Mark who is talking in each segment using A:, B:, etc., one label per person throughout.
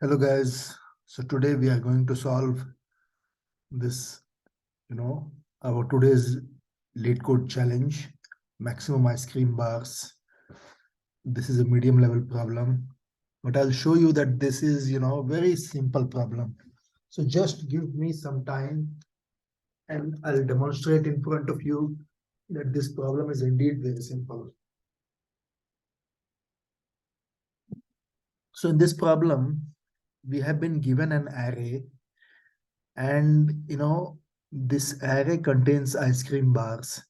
A: Hello guys. So today we are going to solve this, our today's LeetCode challenge, maximum ice cream bars. This is a medium level problem, but I'll show you that this is, very simple problem. So just give me some time and I'll demonstrate in front of you that this problem is indeed very simple. So in this problem, we have been given an array and this array contains ice cream bars,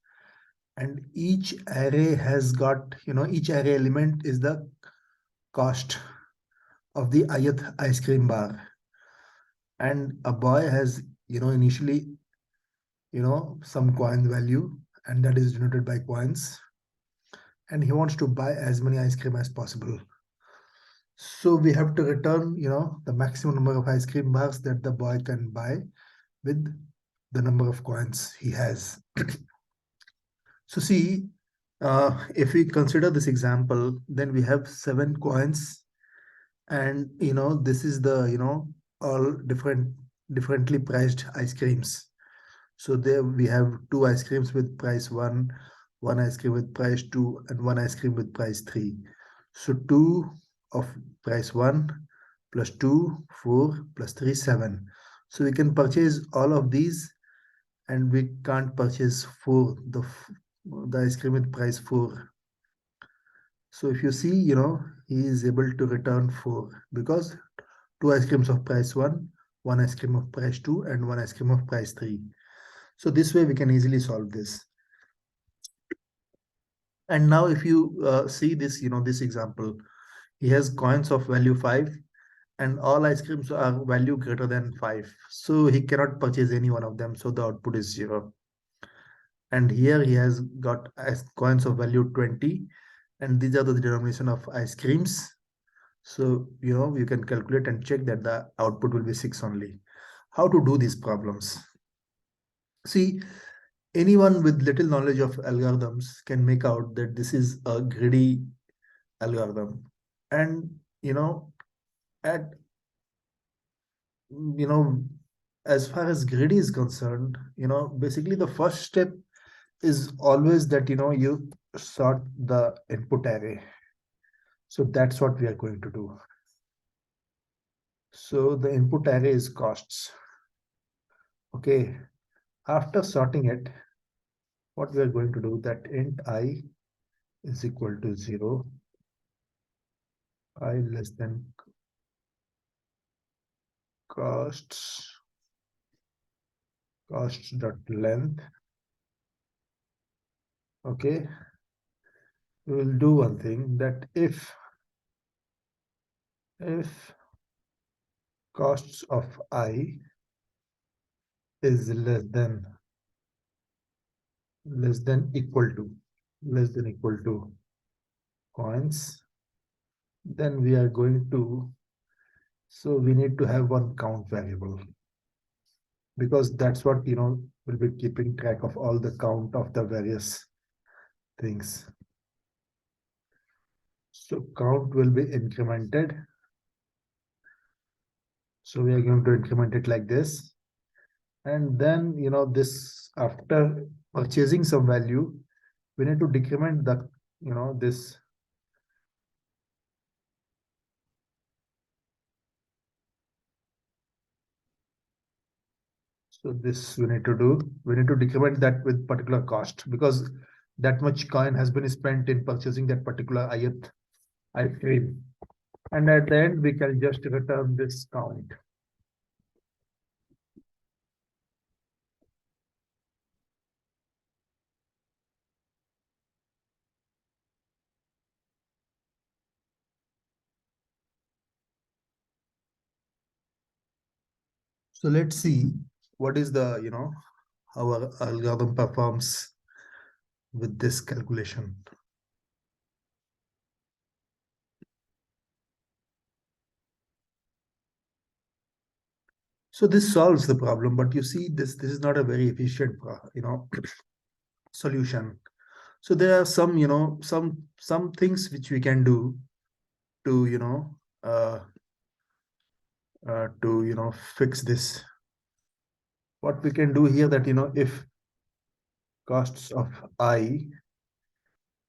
A: and each array has got each array element is the cost of the ith ice cream bar, and a boy has initially some coin value, and that is denoted by coins, and he wants to buy as many ice cream as possible. So we have to return the maximum number of ice cream bars that the boy can buy with the number of coins he has. So see, if we consider this example, then we have 7 coins, and this is the all differently priced ice creams. So there we have 2 ice creams with price 1, 1 ice cream with price 2, and 1 ice cream with price 3. So 2 of price 1 plus 2, 4 plus 3, 7. So we can purchase all of these, and we can't purchase the ice cream with price 4. So if you see, he is able to return 4 because 2 ice creams of price 1, 1 ice cream of price 2, and 1 ice cream of price 3. So this way we can easily solve this. And now if you see this, this example, he has coins of value 5 and all ice creams are value greater than 5. So he cannot purchase any one of them. So the output is 0. And here he has got coins of value 20, and these are the denomination of ice creams. So you can calculate and check that the output will be 6 only. How to do these problems? See, anyone with little knowledge of algorithms can make out that this is a greedy algorithm. And at you know as far as greedy is concerned, basically the first step is always that you sort the input array. So that's what we are going to do. So the input array is costs. Okay, after sorting it, what we are going to do, that int I is equal to 0, I less than costs dot length. Okay, we will do one thing, that if costs of I is less than equal to coins, then we are going to, so we need to have one count variable, because that's what will be keeping track of all the count of the various things. So count will be incremented. So we are going to increment it like this, and then this, after purchasing some value, we need to decrement the this. So this we need to decrement that with particular cost, because that much coin has been spent in purchasing that particular ith ice cream. And at the end, we can just return this count. So let's see what is the, how our algorithm performs with this calculation. So this solves the problem, but you see this is not a very efficient, solution. So there are some, some things which we can do to, to fix this. What we can do here that if costs of I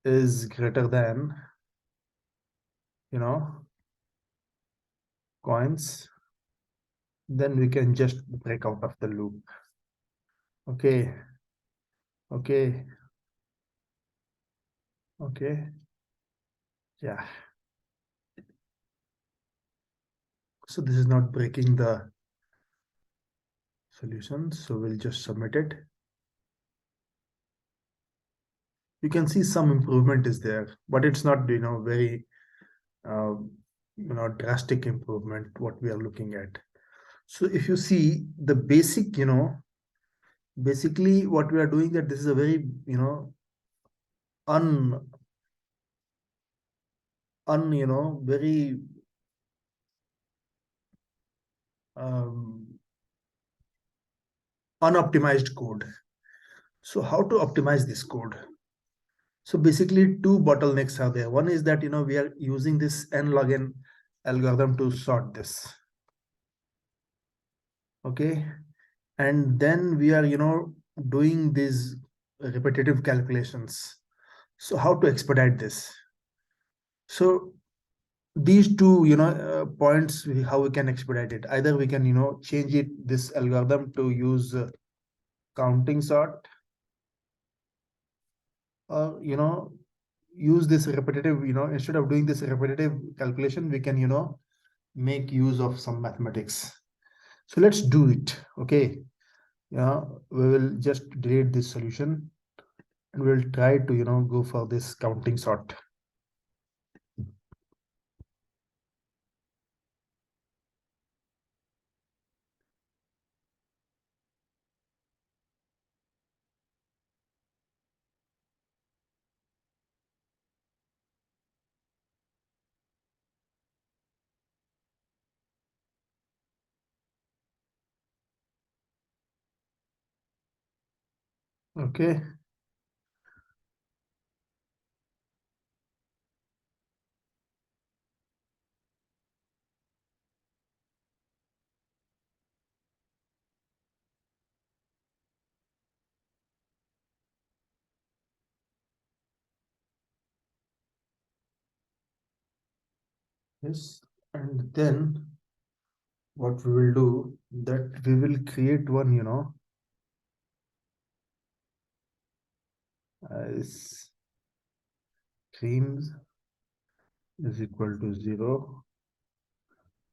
A: is greater than coins, then we can just break out of the loop. Okay, okay, okay, yeah. So this is not breaking the solution, so we'll just submit it. You can see some improvement is there, but it's not very uh, drastic improvement what we are looking at. So if you see the basic, basically what we are doing, that this is a very un un very um, unoptimized code. So how to optimize this code? So basically two bottlenecks are there. One is that we are using this n log n algorithm to sort this. Okay, and then we are doing these repetitive calculations. So how to expedite this? So these two points, how we can expedite it, either we can change it, this algorithm, to use counting sort, or use this repetitive, instead of doing this repetitive calculation, we can make use of some mathematics. So let's do it. Okay, we will just delete this solution and we'll try to go for this counting sort. Okay, yes, and then what we will do, that we will create one as streams is equal to 0,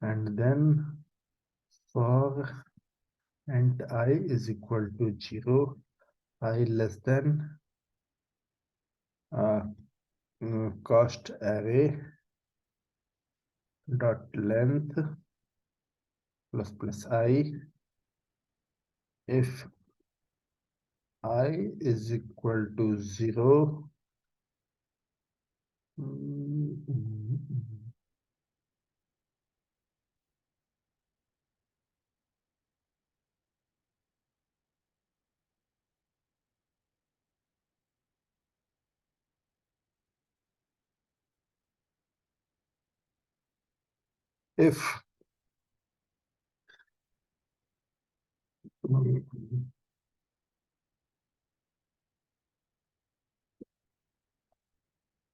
A: and then for int I is equal to 0, I less than uh, cost array dot length plus I, if I is equal to 0, if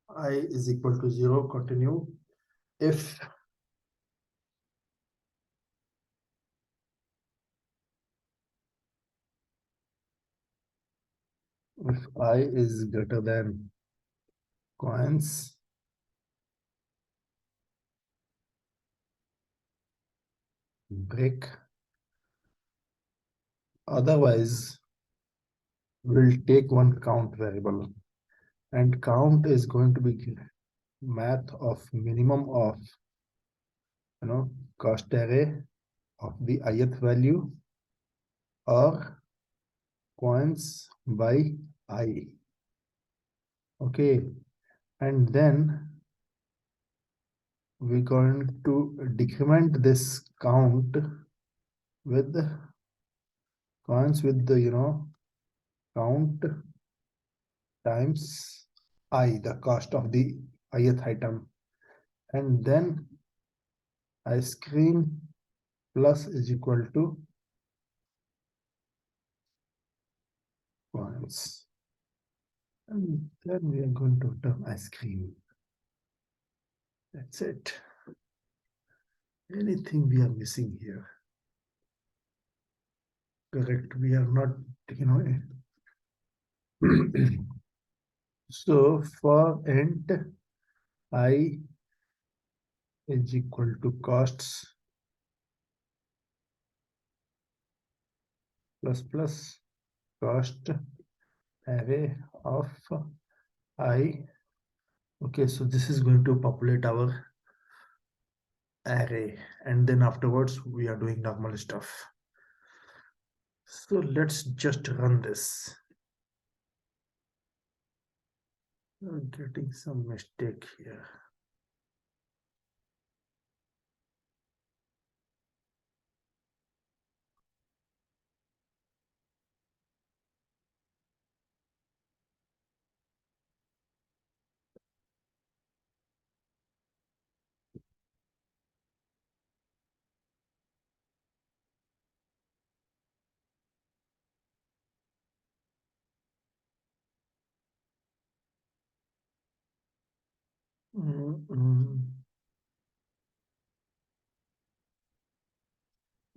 A: I is equal to 0, continue. If I is greater than coins, break. Otherwise, we'll take one count variable, and count is going to be math of minimum of cost array of the ith value, or coins by I. Okay, and then we're going to decrement this count with coins with the count times I, the cost of the ith item, and then I screen plus is equal to coins. And then we are going to term ice cream. That's it. Anything we are missing here? Correct. We are not, you know. So for int I is equal to costs plus plus cost array of I. Okay, so this is going to populate our array, and then afterwards we are doing normal stuff. So let's just run this. I'm getting some mistake here.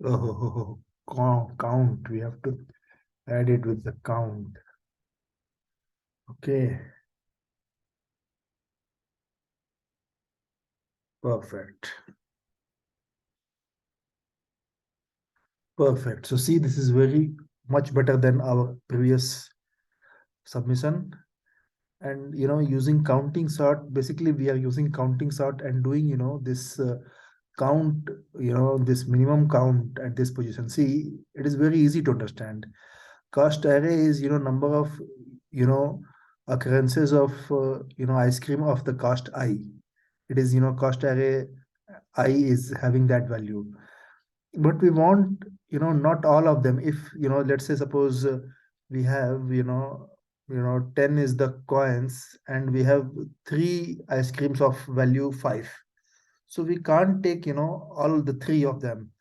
A: Oh, count. We have to add it with the count. Okay, perfect. Perfect. So see, this is very much better than our previous submission. And using counting sort, basically we are using counting sort and doing this count, this minimum count at this position. See, it is very easy to understand. Cost array is number of occurrences of ice cream of the cost I. It is cost array I is having that value, but we want not all of them. If let's say suppose we have 10 is the coins, and we have three ice creams of value 5, so we can't take all the three of them.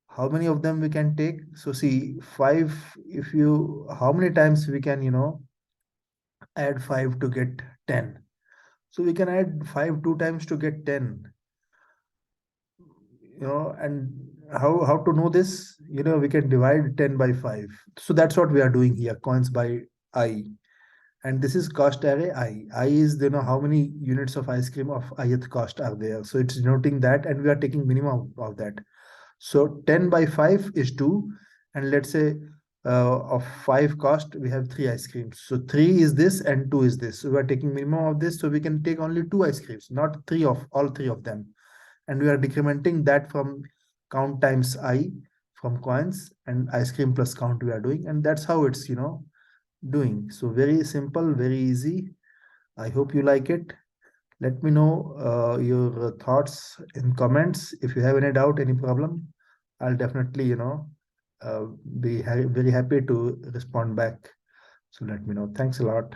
A: How many of them we can take? So see, 5, if you, how many times we can add 5 to get 10? So we can add 5 2 times to get 10. And how to know this? We can divide 10 by 5. So that's what we are doing here, coins by I. And this is cost array I is how many units of ice cream of ith cost are there, so it's denoting that, and we are taking minimum of that. So 10 by 5 is 2, and let's say of 5 cost we have 3 ice creams, so 3 is this and 2 is this, so we are taking minimum of this, so we can take only 2 ice creams, not 3 of all 3 of them. And we are decrementing that from count times I, from coins, and ice cream plus count we are doing, and that's how it's doing. So very simple, very easy. I hope you like it. Let me know your thoughts in comments. If you have any doubt, any problem, I'll definitely uh, be very happy to respond back. So let me know. Thanks a lot.